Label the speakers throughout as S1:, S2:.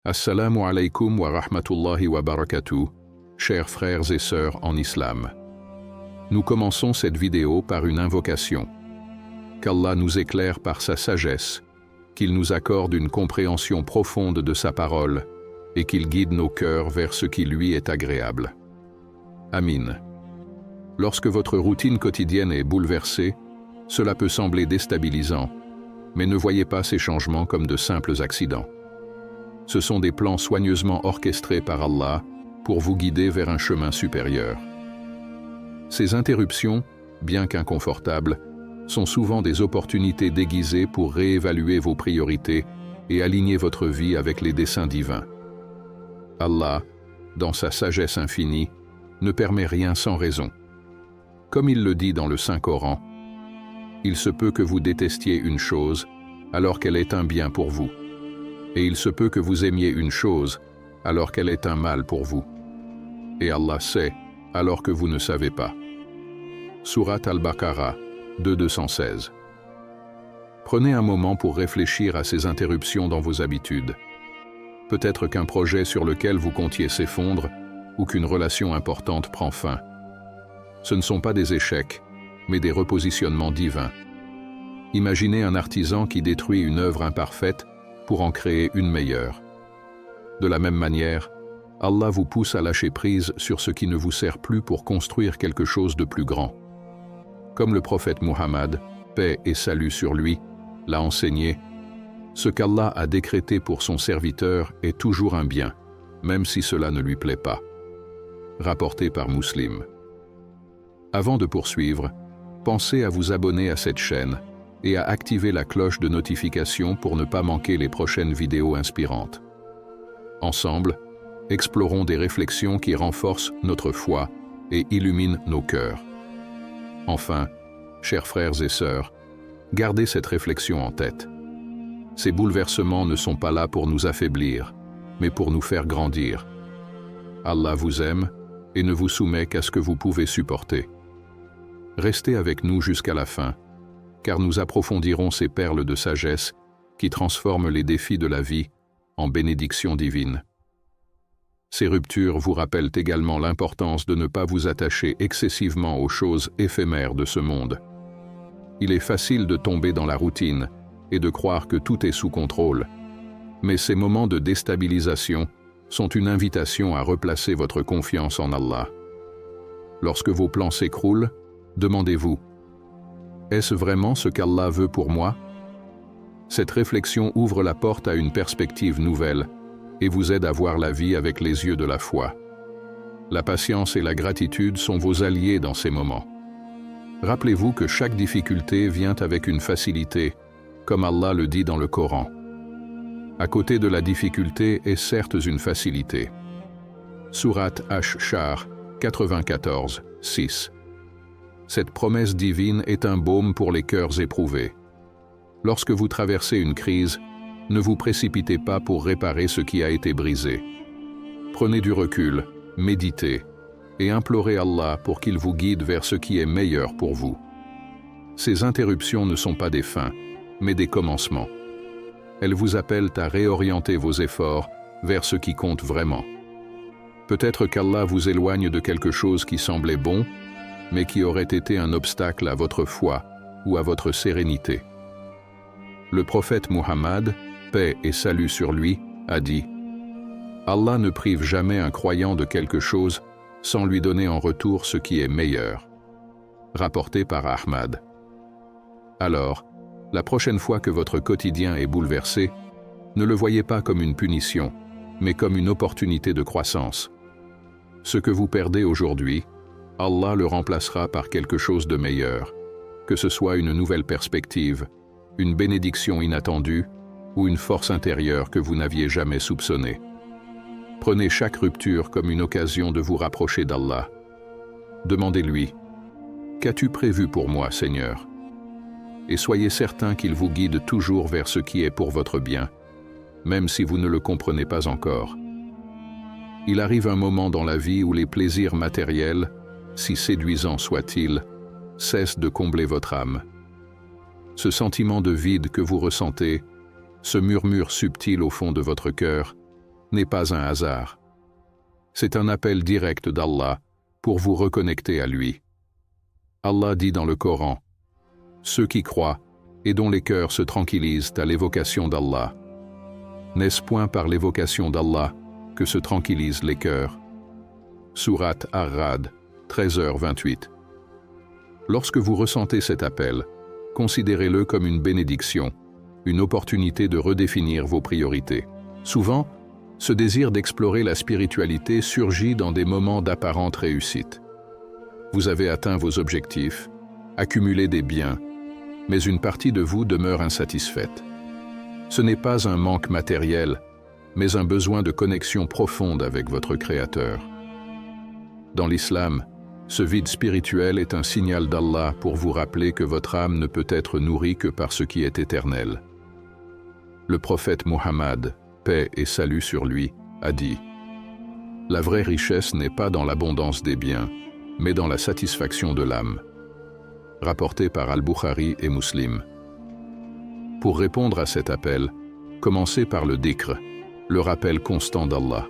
S1: Assalamu alaikum wa rahmatullahi wa barakatuh, chers frères et sœurs en islam. Nous commençons cette vidéo par une invocation. Qu'Allah nous éclaire par sa sagesse, qu'il nous accorde une compréhension profonde de sa parole et qu'il guide nos cœurs vers ce qui lui est agréable. Amin. Lorsque votre routine quotidienne est bouleversée, cela peut sembler déstabilisant, mais ne voyez pas ces changements comme de simples accidents. Ce sont des plans soigneusement orchestrés par Allah pour vous guider vers un chemin supérieur. Ces interruptions, bien qu'inconfortables, sont souvent des opportunités déguisées pour réévaluer vos priorités et aligner votre vie avec les desseins divins. Allah, dans sa sagesse infinie, ne permet rien sans raison. Comme il le dit dans le Saint-Coran, « Il se peut que vous détestiez une chose alors qu'elle est un bien pour vous. Et il se peut que vous aimiez une chose alors qu'elle est un mal pour vous. Et Allah sait alors que vous ne savez pas. » Sourate Al-Baqarah 2:216. Prenez un moment pour réfléchir à ces interruptions dans vos habitudes. Peut-être qu'un projet sur lequel vous comptiez s'effondre ou qu'une relation importante prend fin. Ce ne sont pas des échecs, mais des repositionnements divins. Imaginez un artisan qui détruit une œuvre imparfaite pour en créer une meilleure. De la même manière, Allah vous pousse à lâcher prise sur ce qui ne vous sert plus pour construire quelque chose de plus grand. Comme le prophète Muhammad, paix et salut sur lui, l'a enseigné, ce qu'Allah a décrété pour son serviteur est toujours un bien, même si cela ne lui plaît pas. Rapporté par Muslim. Avant de poursuivre, pensez à vous abonner à cette chaîne et à activer la cloche de notification pour ne pas manquer les prochaines vidéos inspirantes. Ensemble, explorons des réflexions qui renforcent notre foi et illuminent nos cœurs. Enfin, chers frères et sœurs, gardez cette réflexion en tête. Ces bouleversements ne sont pas là pour nous affaiblir, mais pour nous faire grandir. Allah vous aime et ne vous soumet qu'à ce que vous pouvez supporter. Restez avec nous jusqu'à la fin, car nous approfondirons ces perles de sagesse qui transforment les défis de la vie en bénédictions divines. Ces ruptures vous rappellent également l'importance de ne pas vous attacher excessivement aux choses éphémères de ce monde. Il est facile de tomber dans la routine et de croire que tout est sous contrôle, mais ces moments de déstabilisation sont une invitation à replacer votre confiance en Allah. Lorsque vos plans s'écroulent, demandez-vous: est-ce vraiment ce qu'Allah veut pour moi? Cette réflexion ouvre la porte à une perspective nouvelle et vous aide à voir la vie avec les yeux de la foi. La patience et la gratitude sont vos alliés dans ces moments. Rappelez-vous que chaque difficulté vient avec une facilité, comme Allah le dit dans le Coran. À côté de la difficulté est certes une facilité. Sourate Ash-Shar 94, 6. Cette promesse divine est un baume pour les cœurs éprouvés. Lorsque vous traversez une crise, ne vous précipitez pas pour réparer ce qui a été brisé. Prenez du recul, méditez et implorez Allah pour qu'il vous guide vers ce qui est meilleur pour vous. Ces interruptions ne sont pas des fins, mais des commencements. Elles vous appellent à réorienter vos efforts vers ce qui compte vraiment. Peut-être qu'Allah vous éloigne de quelque chose qui semblait bon, mais qui aurait été un obstacle à votre foi ou à votre sérénité. Le prophète Muhammad, paix et salut sur lui, a dit « Allah ne prive jamais un croyant de quelque chose sans lui donner en retour ce qui est meilleur. » Rapporté par Ahmad. Alors, la prochaine fois que votre quotidien est bouleversé, ne le voyez pas comme une punition, mais comme une opportunité de croissance. Ce que vous perdez aujourd'hui, Allah le remplacera par quelque chose de meilleur, que ce soit une nouvelle perspective, une bénédiction inattendue ou une force intérieure que vous n'aviez jamais soupçonnée. Prenez chaque rupture comme une occasion de vous rapprocher d'Allah. Demandez-lui: qu'as-tu prévu pour moi, Seigneur? Et soyez certain qu'il vous guide toujours vers ce qui est pour votre bien, même si vous ne le comprenez pas encore. Il arrive un moment dans la vie où les plaisirs matériels, si séduisants soient-ils, cessent de combler votre âme. Ce sentiment de vide que vous ressentez, ce murmure subtil au fond de votre cœur, n'est pas un hasard. C'est un appel direct d'Allah pour vous reconnecter à lui. Allah dit dans le Coran, « Ceux qui croient et dont les cœurs se tranquillisent à l'évocation d'Allah. N'est-ce point par l'évocation d'Allah que se tranquillisent les cœurs ?» Sourate Ar-Ra'd, 13h28. Lorsque vous ressentez cet appel, considérez-le comme une bénédiction, une opportunité de redéfinir vos priorités. Souvent, ce désir d'explorer la spiritualité surgit dans des moments d'apparente réussite. Vous avez atteint vos objectifs, accumulé des biens, mais une partie de vous demeure insatisfaite. Ce n'est pas un manque matériel, mais un besoin de connexion profonde avec votre Créateur. Dans l'islam, ce vide spirituel est un signal d'Allah pour vous rappeler que votre âme ne peut être nourrie que par ce qui est éternel. Le prophète Muhammad, paix et salut sur lui, a dit « La vraie richesse n'est pas dans l'abondance des biens, mais dans la satisfaction de l'âme. » Rapporté par Al-Bukhari et Muslim. Pour répondre à cet appel, commencez par le dhikr, le rappel constant d'Allah.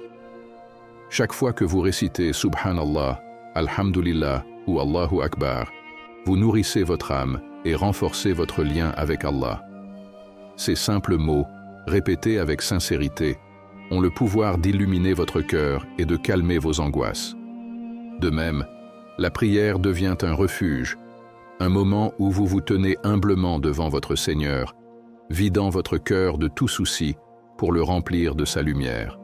S1: Chaque fois que vous récitez Subhanallah, Alhamdulillah ou Allahu Akbar, vous nourrissez votre âme et renforcez votre lien avec Allah. Ces simples mots, répétés avec sincérité, ont le pouvoir d'illuminer votre cœur et de calmer vos angoisses. De même, la prière devient un refuge, un moment où vous vous tenez humblement devant votre Seigneur, vidant votre cœur de tout souci pour le remplir de sa lumière.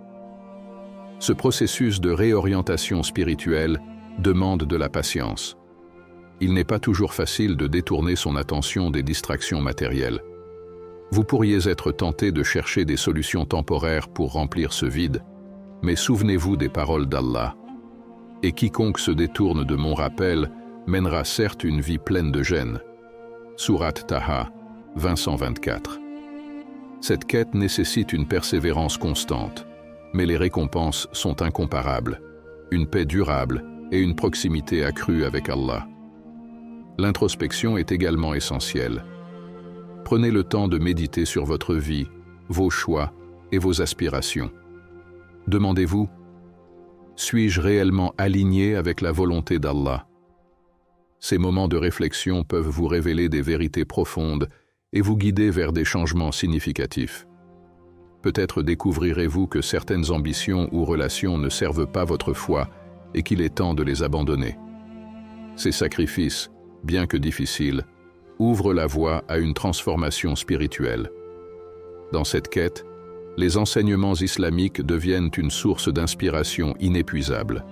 S1: Ce processus de réorientation spirituelle demande de la patience. Il n'est pas toujours facile de détourner son attention des distractions matérielles. Vous pourriez être tenté de chercher des solutions temporaires pour remplir ce vide, mais souvenez-vous des paroles d'Allah. « Et quiconque se détourne de mon rappel mènera certes une vie pleine de gêne. » Sourate Taha, 20-124. Cette quête nécessite une persévérance constante, mais les récompenses sont incomparables, une paix durable et une proximité accrue avec Allah. L'introspection est également essentielle. Prenez le temps de méditer sur votre vie, vos choix et vos aspirations. Demandez-vous, suis-je réellement aligné avec la volonté d'Allah? Ces moments de réflexion peuvent vous révéler des vérités profondes et vous guider vers des changements significatifs. Peut-être découvrirez-vous que certaines ambitions ou relations ne servent pas votre foi et qu'il est temps de les abandonner. Ces sacrifices, bien que difficiles, ouvrent la voie à une transformation spirituelle. Dans cette quête, les enseignements islamiques deviennent une source d'inspiration inépuisable.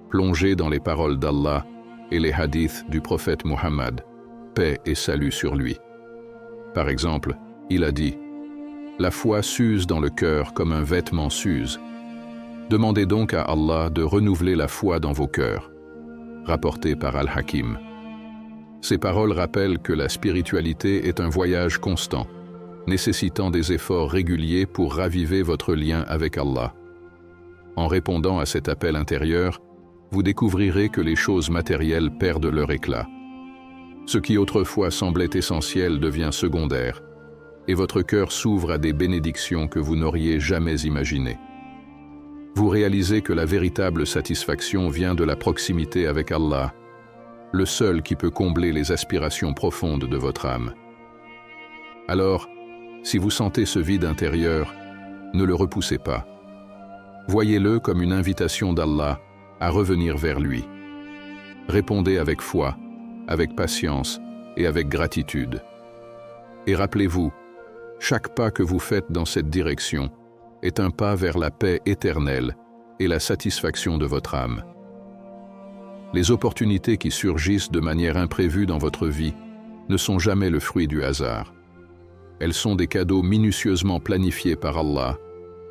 S1: Plongez dans les paroles d'Allah et les hadiths du prophète Muhammad, paix et salut sur lui. Par exemple, il a dit « La foi s'use dans le cœur comme un vêtement s'use. Demandez donc à Allah de renouveler la foi dans vos cœurs. » Rapporté par Al-Hakim. Ces paroles rappellent que la spiritualité est un voyage constant, nécessitant des efforts réguliers pour raviver votre lien avec Allah. En répondant à cet appel intérieur, vous découvrirez que les choses matérielles perdent leur éclat. Ce qui autrefois semblait essentiel devient secondaire, et votre cœur s'ouvre à des bénédictions que vous n'auriez jamais imaginées. Vous réalisez que la véritable satisfaction vient de la proximité avec Allah, le seul qui peut combler les aspirations profondes de votre âme. Alors, si vous sentez ce vide intérieur, ne le repoussez pas. Voyez-le comme une invitation d'Allah à revenir vers lui. Répondez avec foi, avec patience et avec gratitude. Et rappelez-vous, chaque pas que vous faites dans cette direction est un pas vers la paix éternelle et la satisfaction de votre âme. Les opportunités qui surgissent de manière imprévue dans votre vie ne sont jamais le fruit du hasard. Elles sont des cadeaux minutieusement planifiés par Allah,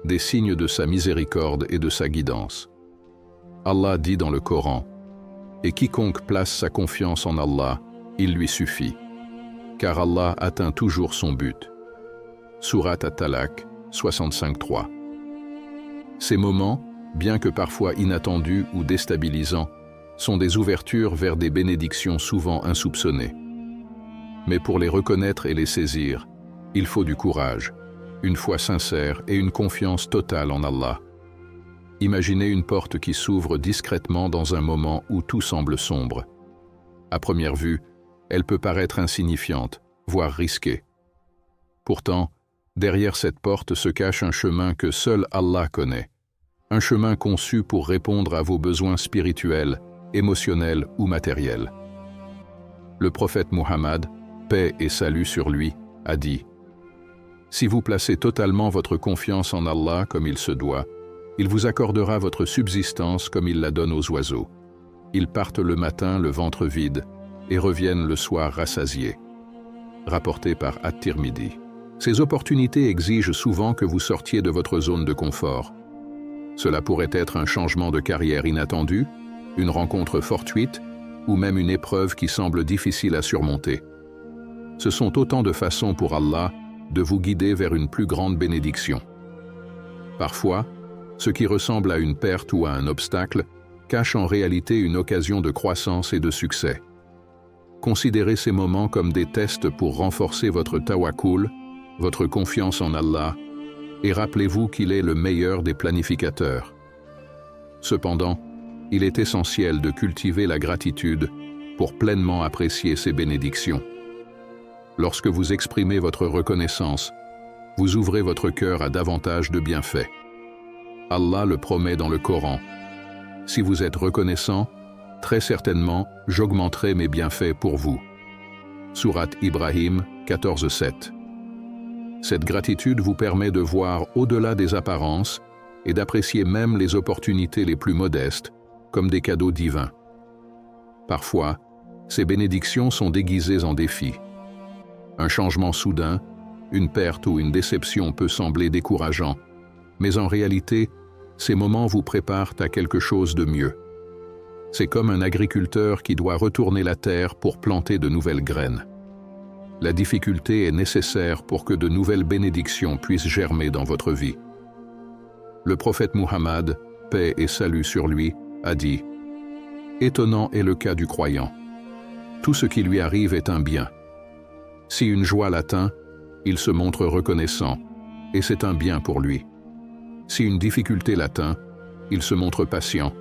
S1: des signes de sa miséricorde et de sa guidance. Allah dit dans le Coran, « Et quiconque place sa confiance en Allah, il lui suffit, car Allah atteint toujours son but. » Sourate At-Talaq, 65-3. Ces moments, bien que parfois inattendus ou déstabilisants, sont des ouvertures vers des bénédictions souvent insoupçonnées. Mais pour les reconnaître et les saisir, il faut du courage. une foi sincère et une confiance totale en Allah. Imaginez une porte qui s'ouvre discrètement dans un moment où tout semble sombre. À première vue, elle peut paraître insignifiante, voire risquée. Pourtant, derrière cette porte se cache un chemin que seul Allah connaît, un chemin conçu pour répondre à vos besoins spirituels, émotionnels ou matériels. Le prophète Muhammad, paix et salut sur lui, a dit « Si vous placez totalement votre confiance en Allah comme il se doit, il vous accordera votre subsistance comme il la donne aux oiseaux. Ils partent le matin le ventre vide et reviennent le soir rassasiés. » Rapporté par At-Tirmidhi. Ces opportunités exigent souvent que vous sortiez de votre zone de confort. Cela pourrait être un changement de carrière inattendu, une rencontre fortuite ou même une épreuve qui semble difficile à surmonter. Ce sont autant de façons pour Allah de vous guider vers une plus grande bénédiction. Parfois, ce qui ressemble à une perte ou à un obstacle cache en réalité une occasion de croissance et de succès. Considérez ces moments comme des tests pour renforcer votre tawakkul, votre confiance en Allah, et rappelez-vous qu'il est le meilleur des planificateurs. Cependant, il est essentiel de cultiver la gratitude pour pleinement apprécier ces bénédictions. Lorsque vous exprimez votre reconnaissance, vous ouvrez votre cœur à davantage de bienfaits. Allah le promet dans le Coran. Si vous êtes reconnaissant, très certainement, j'augmenterai mes bienfaits pour vous. Sourate Ibrahim 14:7. Cette gratitude vous permet de voir au-delà des apparences et d'apprécier même les opportunités les plus modestes, comme des cadeaux divins. Parfois, ces bénédictions sont déguisées en défis. Un changement soudain, une perte ou une déception peut sembler décourageant, mais en réalité, ces moments vous préparent à quelque chose de mieux. C'est comme un agriculteur qui doit retourner la terre pour planter de nouvelles graines. La difficulté est nécessaire pour que de nouvelles bénédictions puissent germer dans votre vie. Le prophète Muhammad, paix et salut sur lui, a dit « Étonnant est le cas du croyant. Tout ce qui lui arrive est un bien. Si une joie l'atteint, il se montre reconnaissant, et c'est un bien pour lui. Si une difficulté l'atteint, il se montre patient,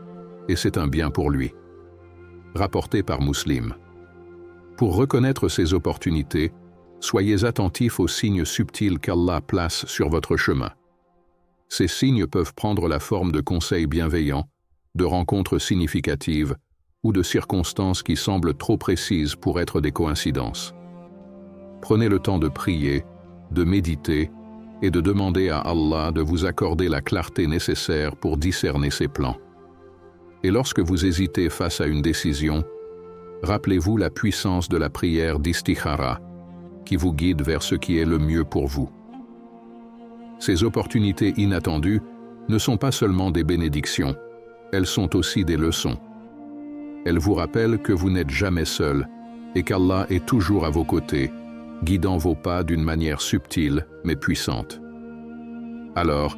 S1: et c'est un bien pour lui. » Rapporté par Muslim. Pour reconnaître ces opportunités, soyez attentifs aux signes subtils qu'Allah place sur votre chemin. Ces signes peuvent prendre la forme de conseils bienveillants, de rencontres significatives ou de circonstances qui semblent trop précises pour être des coïncidences. Prenez le temps de prier, de méditer et de demander à Allah de vous accorder la clarté nécessaire pour discerner ses plans. Et lorsque vous hésitez face à une décision, rappelez-vous la puissance de la prière d'istikhara, qui vous guide vers ce qui est le mieux pour vous. Ces opportunités inattendues ne sont pas seulement des bénédictions, elles sont aussi des leçons. Elles vous rappellent que vous n'êtes jamais seul et qu'Allah est toujours à vos côtés, guidant vos pas d'une manière subtile mais puissante. Alors,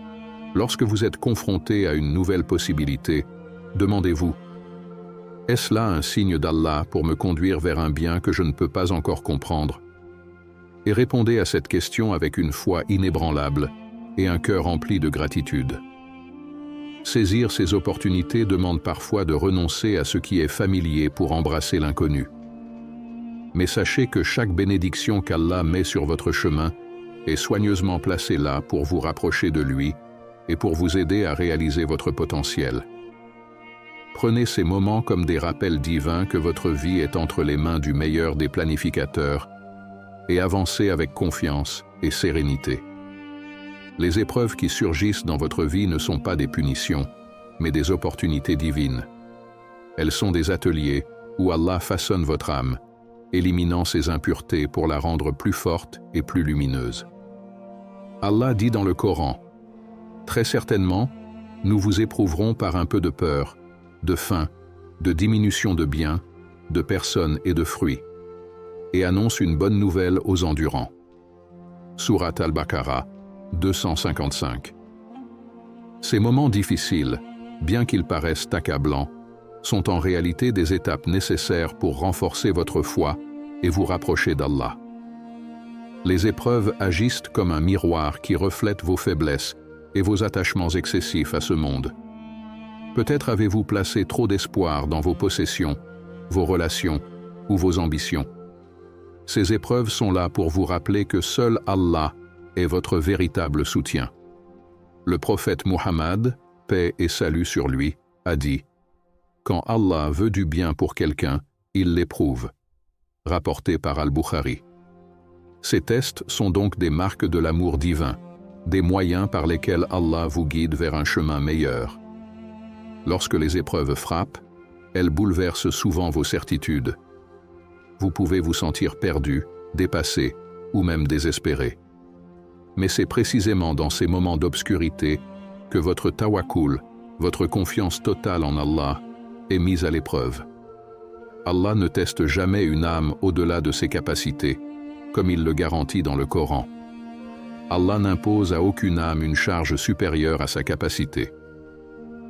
S1: lorsque vous êtes confronté à une nouvelle possibilité, demandez-vous « Est-ce là un signe d'Allah pour me conduire vers un bien que je ne peux pas encore comprendre ?» Et répondez à cette question avec une foi inébranlable et un cœur rempli de gratitude. Saisir ces opportunités demande parfois de renoncer à ce qui est familier pour embrasser l'inconnu. Mais sachez que chaque bénédiction qu'Allah met sur votre chemin est soigneusement placée là pour vous rapprocher de lui et pour vous aider à réaliser votre potentiel. Prenez ces moments comme des rappels divins que votre vie est entre les mains du meilleur des planificateurs et avancez avec confiance et sérénité. Les épreuves qui surgissent dans votre vie ne sont pas des punitions, mais des opportunités divines. Elles sont des ateliers où Allah façonne votre âme, éliminant ses impuretés pour la rendre plus forte et plus lumineuse. Allah dit dans le Coran, « Très certainement, nous vous éprouverons par un peu de peur, de faim, de diminution de biens, de personnes et de fruits, et annonce une bonne nouvelle aux endurants. » Sourate Al-Baqarah, 255. Ces moments difficiles, bien qu'ils paraissent accablants, sont en réalité des étapes nécessaires pour renforcer votre foi et vous rapprocher d'Allah. Les épreuves agissent comme un miroir qui reflète vos faiblesses et vos attachements excessifs à ce monde. Peut-être avez-vous placé trop d'espoir dans vos possessions, vos relations ou vos ambitions. Ces épreuves sont là pour vous rappeler que seul Allah est votre véritable soutien. Le prophète Muhammad, paix et salut sur lui, a dit « Quand Allah veut du bien pour quelqu'un, il l'éprouve » rapporté par Al-Bukhari. Ces tests sont donc des marques de l'amour divin, des moyens par lesquels Allah vous guide vers un chemin meilleur. Lorsque les épreuves frappent, elles bouleversent souvent vos certitudes. Vous pouvez vous sentir perdu, dépassé ou même désespéré. Mais c'est précisément dans ces moments d'obscurité que votre tawakkul, votre confiance totale en Allah, est mise à l'épreuve. Allah ne teste jamais une âme au-delà de ses capacités, comme il le garantit dans le Coran. Allah n'impose à aucune âme une charge supérieure à sa capacité.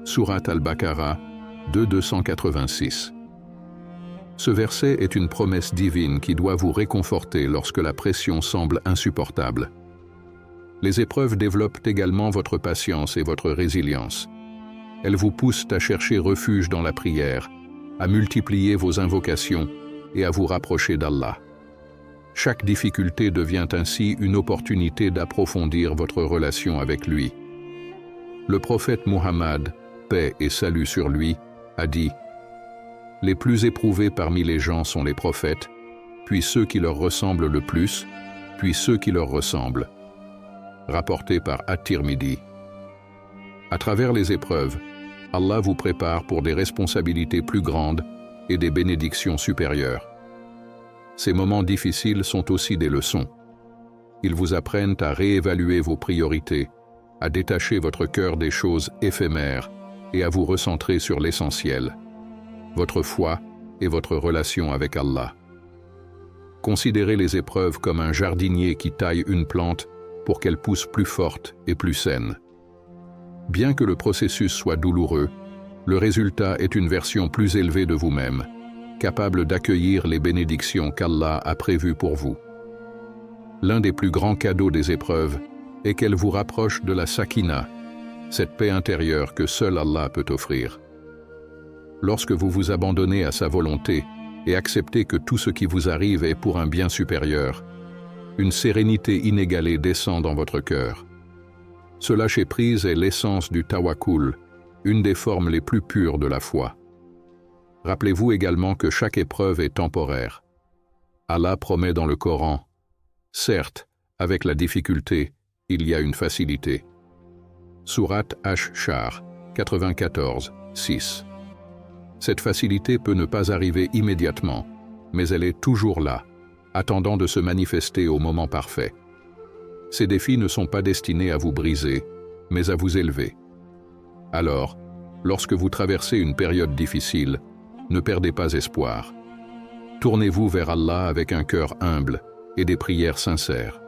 S1: Sourate Al-Baqarah 286. Ce verset est une promesse divine qui doit vous réconforter lorsque la pression semble insupportable. Les épreuves développent également votre patience et votre résilience. Elles vous poussent à chercher refuge dans la prière, à multiplier vos invocations et à vous rapprocher d'Allah. Chaque difficulté devient ainsi une opportunité d'approfondir votre relation avec lui. Le prophète Muhammad, paix et salut sur lui, a dit « Les plus éprouvés parmi les gens sont les prophètes, puis ceux qui leur ressemblent le plus, puis ceux qui leur ressemblent. » Rapporté par At-Tirmidhi. À travers les épreuves, Allah vous prépare pour des responsabilités plus grandes et des bénédictions supérieures. Ces moments difficiles sont aussi des leçons. Ils vous apprennent à réévaluer vos priorités, à détacher votre cœur des choses éphémères et à vous recentrer sur l'essentiel, votre foi et votre relation avec Allah. Considérez les épreuves comme un jardinier qui taille une plante pour qu'elle pousse plus forte et plus saine. Bien que le processus soit douloureux, le résultat est une version plus élevée de vous-même, capable d'accueillir les bénédictions qu'Allah a prévues pour vous. L'un des plus grands cadeaux des épreuves est qu'elles vous rapprochent de la sakina, cette paix intérieure que seul Allah peut offrir. Lorsque vous vous abandonnez à sa volonté et acceptez que tout ce qui vous arrive est pour un bien supérieur, une sérénité inégalée descend dans votre cœur. Ce lâcher-prise est l'essence du tawakkul, une des formes les plus pures de la foi. Rappelez-vous également que chaque épreuve est temporaire. Allah promet dans le Coran, « Certes, avec la difficulté, il y a une facilité. » Sourate Ash-Shar 94, 6. Cette facilité peut ne pas arriver immédiatement, mais elle est toujours là, attendant de se manifester au moment parfait. Ces défis ne sont pas destinés à vous briser, mais à vous élever. Alors, lorsque vous traversez une période difficile, ne perdez pas espoir. Tournez-vous vers Allah avec un cœur humble et des prières sincères.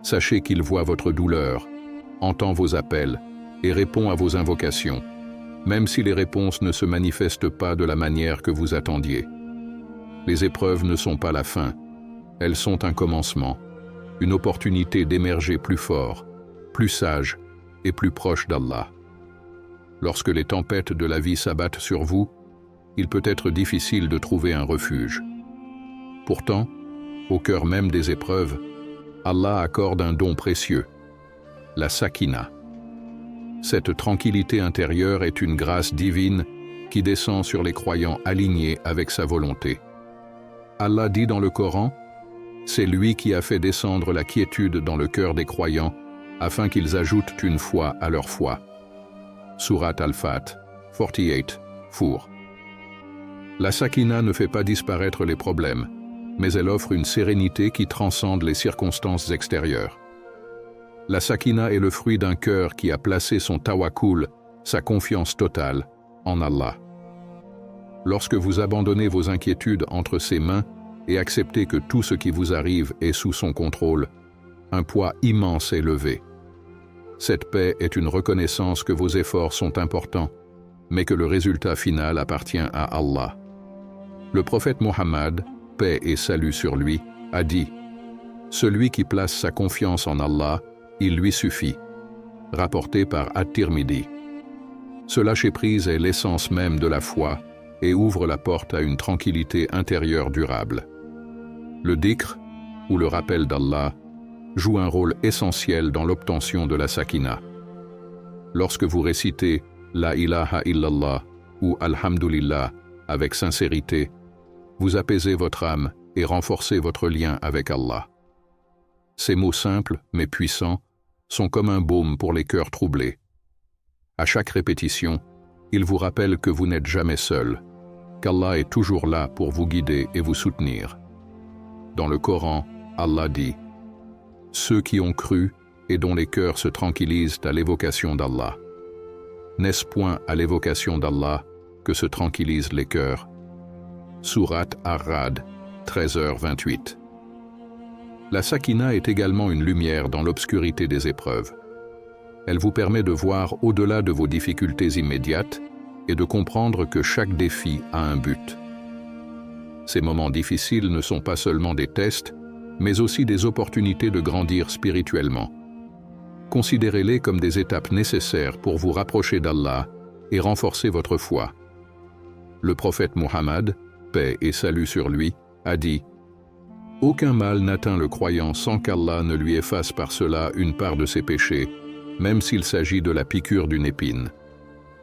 S1: Sachez qu'il voit votre douleur, entend vos appels et répond à vos invocations, même si les réponses ne se manifestent pas de la manière que vous attendiez. Les épreuves ne sont pas la fin, elles sont un commencement, une opportunité d'émerger plus fort, plus sage et plus proche d'Allah. Lorsque les tempêtes de la vie s'abattent sur vous, il peut être difficile de trouver un refuge. Pourtant, au cœur même des épreuves, Allah accorde un don précieux, la sakina. Cette tranquillité intérieure est une grâce divine qui descend sur les croyants alignés avec sa volonté. Allah dit dans le Coran, « C'est lui qui a fait descendre la quiétude dans le cœur des croyants afin qu'ils ajoutent une foi à leur foi. » Sourate Al-Fat 48, 4. La sakina ne fait pas disparaître les problèmes, mais elle offre une sérénité qui transcende les circonstances extérieures. La sakina est le fruit d'un cœur qui a placé son tawakkul, sa confiance totale, en Allah. Lorsque vous abandonnez vos inquiétudes entre ses mains et acceptez que tout ce qui vous arrive est sous son contrôle, un poids immense est levé. Cette paix est une reconnaissance que vos efforts sont importants, mais que le résultat final appartient à Allah. Le prophète Muhammad, paix et salut sur lui, a dit « Celui qui place sa confiance en Allah, il lui suffit. Rapporté par At-Tirmidhi. Ce lâcher-prise est l'essence même de la foi et ouvre la porte à une tranquillité intérieure durable. Le dhikr, ou le rappel d'Allah, joue un rôle essentiel dans l'obtention de la sakina. Lorsque vous récitez La ilaha illallah ou Alhamdulillah avec sincérité, vous apaisez votre âme et renforcez votre lien avec Allah. Ces mots simples, mais puissants, sont comme un baume pour les cœurs troublés. À chaque répétition, ils vous rappellent que vous n'êtes jamais seul, qu'Allah est toujours là pour vous guider et vous soutenir. Dans le Coran, Allah dit « Ceux qui ont cru et dont les cœurs se tranquillisent à l'évocation d'Allah. N'est-ce point à l'évocation d'Allah que se tranquillisent les cœurs ?» Sourate Ar-Ra'd, 13h28. La sakina est également une lumière dans l'obscurité des épreuves. Elle vous permet de voir au-delà de vos difficultés immédiates et de comprendre que chaque défi a un but. Ces moments difficiles ne sont pas seulement des tests, mais aussi des opportunités de grandir spirituellement. Considérez-les comme des étapes nécessaires pour vous rapprocher d'Allah et renforcer votre foi. Le prophète Muhammad, paix et salut sur lui, a dit « Aucun mal n'atteint le croyant sans qu'Allah ne lui efface par cela une part de ses péchés, même s'il s'agit de la piqûre d'une épine. »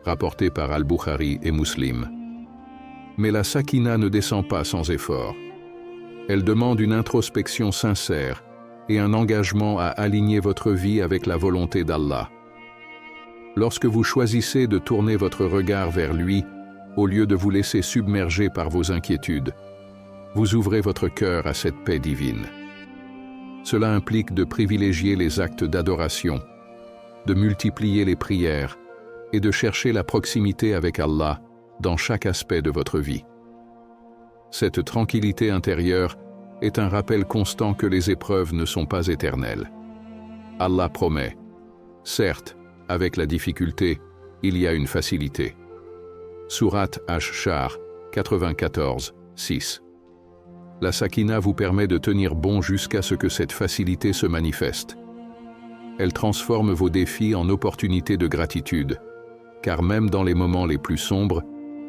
S1: Rapporté par Al-Bukhari et Muslim. Mais la sakina ne descend pas sans effort. Elle demande une introspection sincère et un engagement à aligner votre vie avec la volonté d'Allah. Lorsque vous choisissez de tourner votre regard vers lui, au lieu de vous laisser submerger par vos inquiétudes, vous ouvrez votre cœur à cette paix divine. Cela implique de privilégier les actes d'adoration, de multiplier les prières et de chercher la proximité avec Allah dans chaque aspect de votre vie. Cette tranquillité intérieure est un rappel constant que les épreuves ne sont pas éternelles. Allah promet, certes, avec la difficulté, il y a une facilité. Sourate Ash-Shar 94, 6. La sakina vous permet de tenir bon jusqu'à ce que cette facilité se manifeste. Elle transforme vos défis en opportunités de gratitude, car même dans les moments les plus sombres,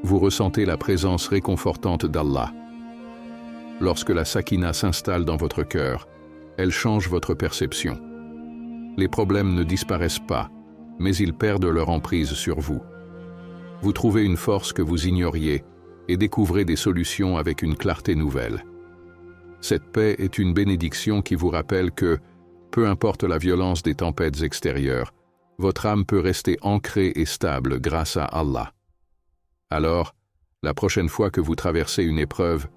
S1: vous ressentez la présence réconfortante d'Allah. Lorsque la sakina s'installe dans votre cœur, elle change votre perception. Les problèmes ne disparaissent pas, mais ils perdent leur emprise sur vous. Vous trouvez une force que vous ignoriez et découvrez des solutions avec une clarté nouvelle. Cette paix est une bénédiction qui vous rappelle que, peu importe la violence des tempêtes extérieures, votre âme peut rester ancrée et stable grâce à Allah. Alors, la prochaine fois que vous traversez une épreuve,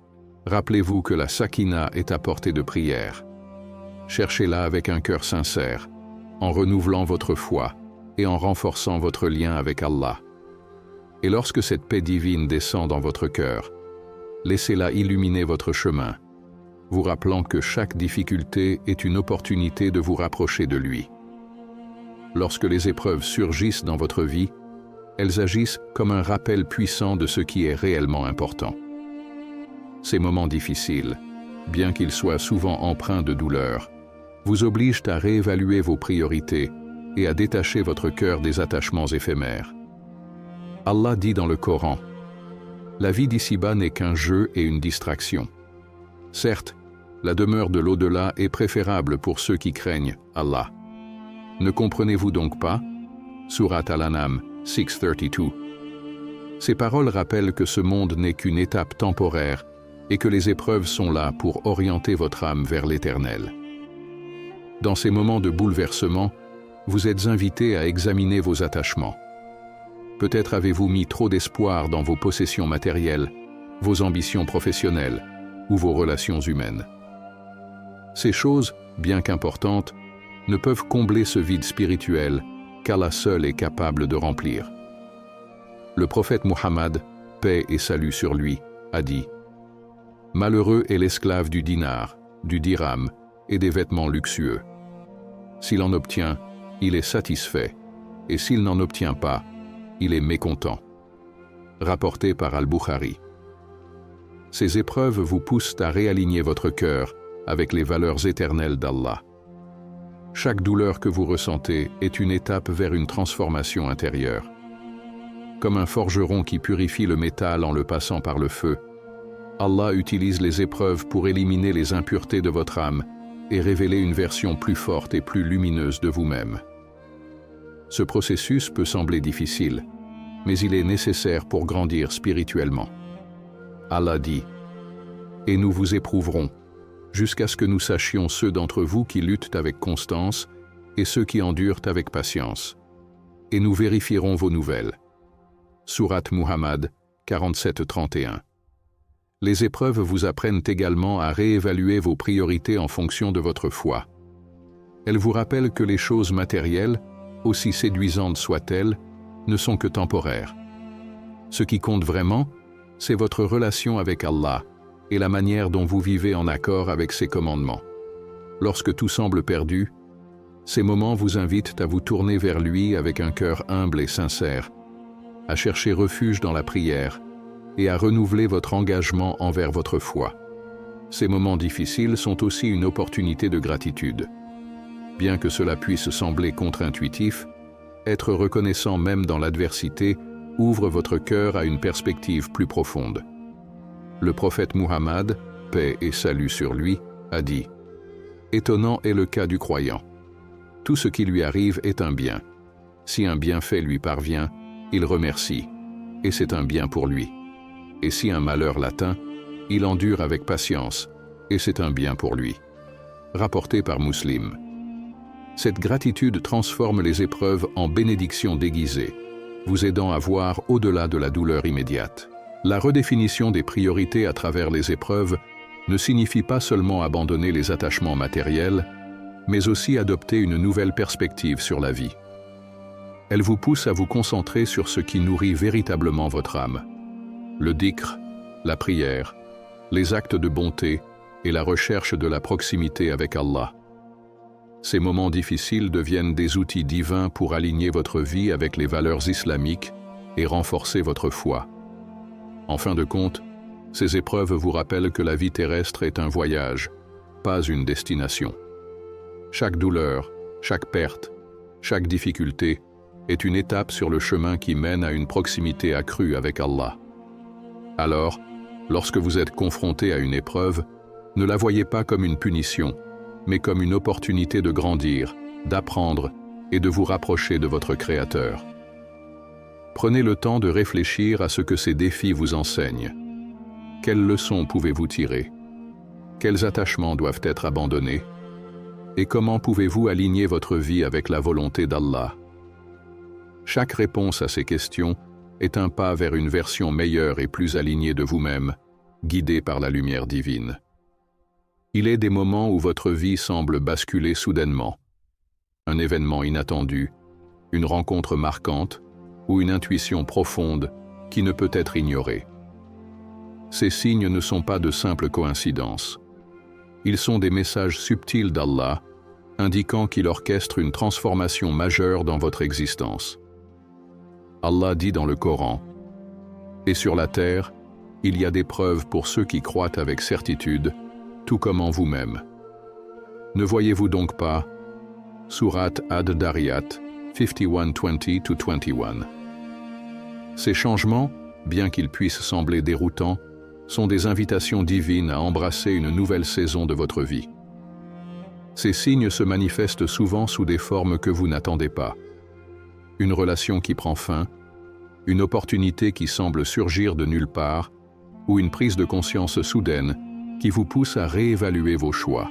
S1: rappelez-vous que la sakina est à portée de prière. Cherchez-la avec un cœur sincère, en renouvelant votre foi et en renforçant votre lien avec Allah. Et lorsque cette paix divine descend dans votre cœur, laissez-la illuminer votre chemin, vous rappelant que chaque difficulté est une opportunité de vous rapprocher de lui. Lorsque les épreuves surgissent dans votre vie, elles agissent comme un rappel puissant de ce qui est réellement important. Ces moments difficiles, bien qu'ils soient souvent empreints de douleur, vous obligent à réévaluer vos priorités et à détacher votre cœur des attachements éphémères. Allah dit dans le Coran, « La vie d'ici-bas n'est qu'un jeu et une distraction. Certes, la demeure de l'au-delà est préférable pour ceux qui craignent Allah. Ne comprenez-vous donc pas » Sourate Al-An'am 6:32. Ces paroles rappellent que ce monde n'est qu'une étape temporaire et que les épreuves sont là pour orienter votre âme vers l'éternel. Dans ces moments de bouleversement, vous êtes invité à examiner vos attachements. Peut-être avez-vous mis trop d'espoir dans vos possessions matérielles, vos ambitions professionnelles ou vos relations humaines. Ces choses, bien qu'importantes, ne peuvent combler ce vide spirituel qu'Allah seul est capable de remplir. Le prophète Muhammad, paix et salut sur lui, a dit « Malheureux est l'esclave du dinar, du dirham et des vêtements luxueux. S'il en obtient, il est satisfait, et s'il n'en obtient pas, il est mécontent. » Rapporté par Al-Bukhari. Ces épreuves vous poussent à réaligner votre cœur avec les valeurs éternelles d'Allah. Chaque douleur que vous ressentez est une étape vers une transformation intérieure. Comme un forgeron qui purifie le métal en le passant par le feu, Allah utilise les épreuves pour éliminer les impuretés de votre âme et révéler une version plus forte et plus lumineuse de vous-même. Ce processus peut sembler difficile, mais il est nécessaire pour grandir spirituellement. Allah dit « Et nous vous éprouverons, jusqu'à ce que nous sachions ceux d'entre vous qui luttent avec constance et ceux qui endurent avec patience. Et nous vérifierons vos nouvelles. » Sourate Muhammad 47-31. Les épreuves vous apprennent également à réévaluer vos priorités en fonction de votre foi. Elles vous rappellent que les choses matérielles, aussi séduisantes soient-elles, ne sont que temporaires. Ce qui compte vraiment, c'est votre relation avec Allah et la manière dont vous vivez en accord avec ses commandements. Lorsque tout semble perdu, ces moments vous invitent à vous tourner vers lui avec un cœur humble et sincère, à chercher refuge dans la prière et à renouveler votre engagement envers votre foi. Ces moments difficiles sont aussi une opportunité de gratitude. Bien que cela puisse sembler contre-intuitif, être reconnaissant même dans l'adversité ouvre votre cœur à une perspective plus profonde. Le prophète Muhammad, paix et salut sur lui, a dit « Étonnant est le cas du croyant. Tout ce qui lui arrive est un bien. Si un bienfait lui parvient, il remercie, et c'est un bien pour lui. Et si un malheur l'atteint, il endure avec patience, et c'est un bien pour lui. » Rapporté par Muslim. Cette gratitude transforme les épreuves en bénédictions déguisées, vous aidant à voir au-delà de la douleur immédiate. La redéfinition des priorités à travers les épreuves ne signifie pas seulement abandonner les attachements matériels, mais aussi adopter une nouvelle perspective sur la vie. Elle vous pousse à vous concentrer sur ce qui nourrit véritablement votre âme. Le dhikr, la prière, les actes de bonté et la recherche de la proximité avec Allah. Ces moments difficiles deviennent des outils divins pour aligner votre vie avec les valeurs islamiques et renforcer votre foi. En fin de compte, ces épreuves vous rappellent que la vie terrestre est un voyage, pas une destination. Chaque douleur, chaque perte, chaque difficulté est une étape sur le chemin qui mène à une proximité accrue avec Allah. Alors, lorsque vous êtes confronté à une épreuve, ne la voyez pas comme une punition, mais comme une opportunité de grandir, d'apprendre et de vous rapprocher de votre Créateur. Prenez le temps de réfléchir à ce que ces défis vous enseignent. Quelles leçons pouvez-vous tirer? Quels attachements doivent être abandonnés? Et comment pouvez-vous aligner votre vie avec la volonté d'Allah? Chaque réponse à ces questions est un pas vers une version meilleure et plus alignée de vous-même, guidée par la lumière divine. Il est des moments où votre vie semble basculer soudainement. Un événement inattendu, une rencontre marquante ou une intuition profonde qui ne peut être ignorée. Ces signes ne sont pas de simples coïncidences. Ils sont des messages subtils d'Allah, indiquant qu'il orchestre une transformation majeure dans votre existence. Allah dit dans le Coran « Et sur la terre, il y a des preuves pour ceux qui croient avec certitude, tout comme en vous-même. Ne voyez-vous donc pas » Sourate Ad-Dariyat 51:20-21. Ces changements, bien qu'ils puissent sembler déroutants, sont des invitations divines à embrasser une nouvelle saison de votre vie. Ces signes se manifestent souvent sous des formes que vous n'attendez pas. Une relation qui prend fin, une opportunité qui semble surgir de nulle part, ou une prise de conscience soudaine qui vous pousse à réévaluer vos choix.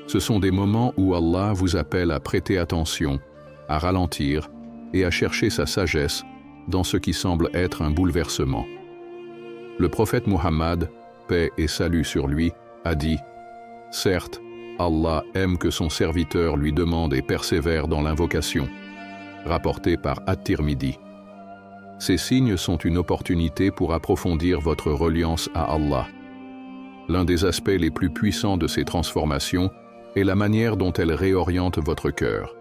S1: Ce sont des moments où Allah vous appelle à prêter attention, à ralentir et à chercher sa sagesse dans ce qui semble être un bouleversement. Le prophète Muhammad, paix et salut sur lui, a dit « Certes, Allah aime que son serviteur lui demande et persévère dans l'invocation », rapporté par At-Tirmidhi. Ces signes sont une opportunité pour approfondir votre reliance à Allah. L'un des aspects les plus puissants de ces transformations est la manière dont elles réorientent votre cœur.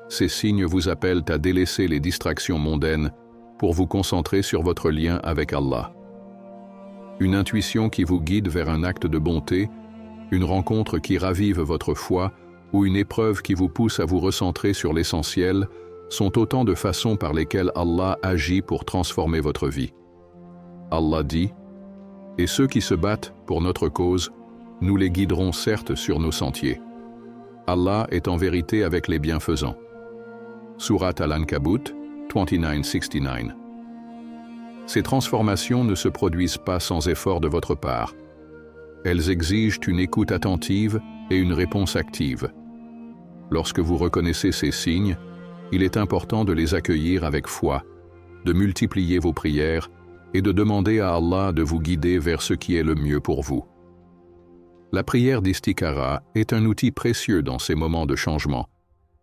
S1: Ces signes vous appellent à délaisser les distractions mondaines pour vous concentrer sur votre lien avec Allah. Une intuition qui vous guide vers un acte de bonté une rencontre qui ravive votre foi ou une épreuve qui vous pousse à vous recentrer sur l'essentiel sont autant de façons par lesquelles Allah agit pour transformer votre vie. Allah dit « Et ceux qui se battent pour notre cause, nous les guiderons certes sur nos sentiers. Allah est en vérité avec les bienfaisants. » Surat Al-Ankabut 29:69. Ces transformations ne se produisent pas sans effort de votre part. Elles exigent une écoute attentive et une réponse active. Lorsque vous reconnaissez ces signes, il est important de les accueillir avec foi, de multiplier vos prières et de demander à Allah de vous guider vers ce qui est le mieux pour vous. La prière d'istikhara est un outil précieux dans ces moments de changement,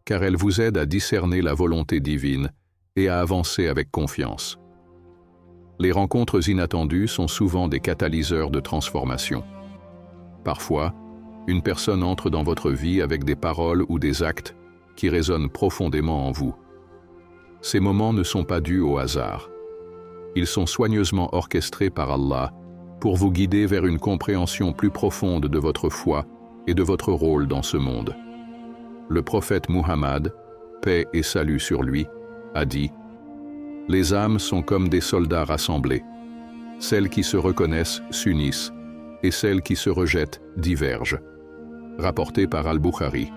S1: car elle vous aide à discerner la volonté divine et à avancer avec confiance. Les rencontres inattendues sont souvent des catalyseurs de transformation. Parfois, une personne entre dans votre vie avec des paroles ou des actes qui résonnent profondément en vous. Ces moments ne sont pas dus au hasard. Ils sont soigneusement orchestrés par Allah pour vous guider vers une compréhension plus profonde de votre foi et de votre rôle dans ce monde. Le prophète Muhammad, paix et salut sur lui, a dit « Les âmes sont comme des soldats rassemblés. Celles qui se reconnaissent s'unissent et celles qui se rejettent divergent. » Rapporté par Al-Bukhari.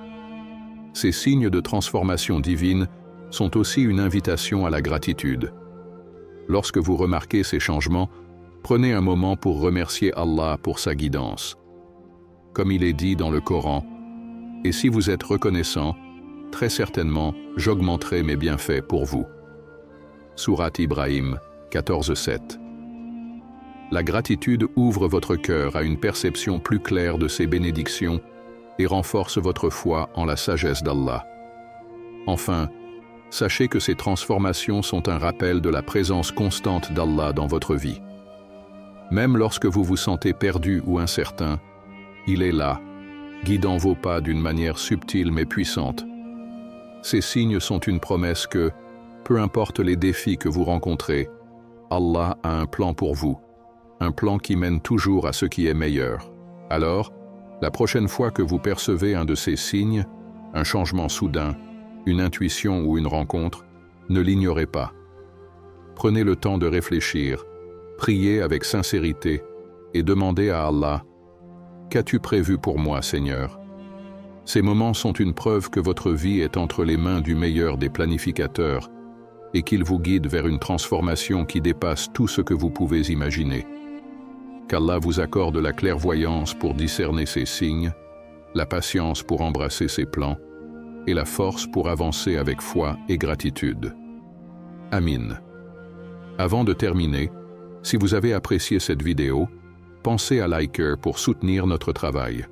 S1: Ces signes de transformation divine sont aussi une invitation à la gratitude. Lorsque vous remarquez ces changements, prenez un moment pour remercier Allah pour sa guidance. Comme il est dit dans le Coran, « Et si vous êtes reconnaissant, très certainement, j'augmenterai mes bienfaits pour vous. » Surat Ibrahim 14:7. La gratitude ouvre votre cœur à une perception plus claire de ses bénédictions et renforce votre foi en la sagesse d'Allah. Enfin, sachez que ces transformations sont un rappel de la présence constante d'Allah dans votre vie. Même lorsque vous vous sentez perdu ou incertain, il est là, guidant vos pas d'une manière subtile mais puissante. Ces signes sont une promesse que, peu importe les défis que vous rencontrez, Allah a un plan pour vous, un plan qui mène toujours à ce qui est meilleur. Alors, la prochaine fois que vous percevez un de ces signes, un changement soudain, une intuition ou une rencontre, ne l'ignorez pas. Prenez le temps de réfléchir, priez avec sincérité et demandez à Allah « Qu'as-tu prévu pour moi, Seigneur ?» Ces moments sont une preuve que votre vie est entre les mains du meilleur des planificateurs et qu'il vous guide vers une transformation qui dépasse tout ce que vous pouvez imaginer. Qu'Allah vous accorde la clairvoyance pour discerner ces signes, la patience pour embrasser ses plans et la force pour avancer avec foi et gratitude. Amin. Avant de terminer, si vous avez apprécié cette vidéo, pensez à liker pour soutenir notre travail.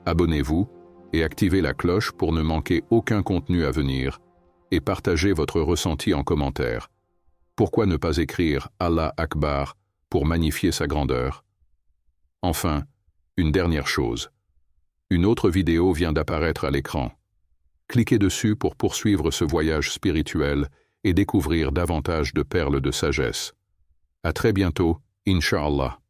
S1: Abonnez-vous et activez la cloche pour ne manquer aucun contenu à venir et partagez votre ressenti en commentaire. Pourquoi ne pas écrire Allah Akbar pour magnifier sa grandeur? Enfin, une dernière chose. Une autre vidéo vient d'apparaître à l'écran. Cliquez dessus pour poursuivre ce voyage spirituel et découvrir davantage de perles de sagesse. À très bientôt, Inch'Allah.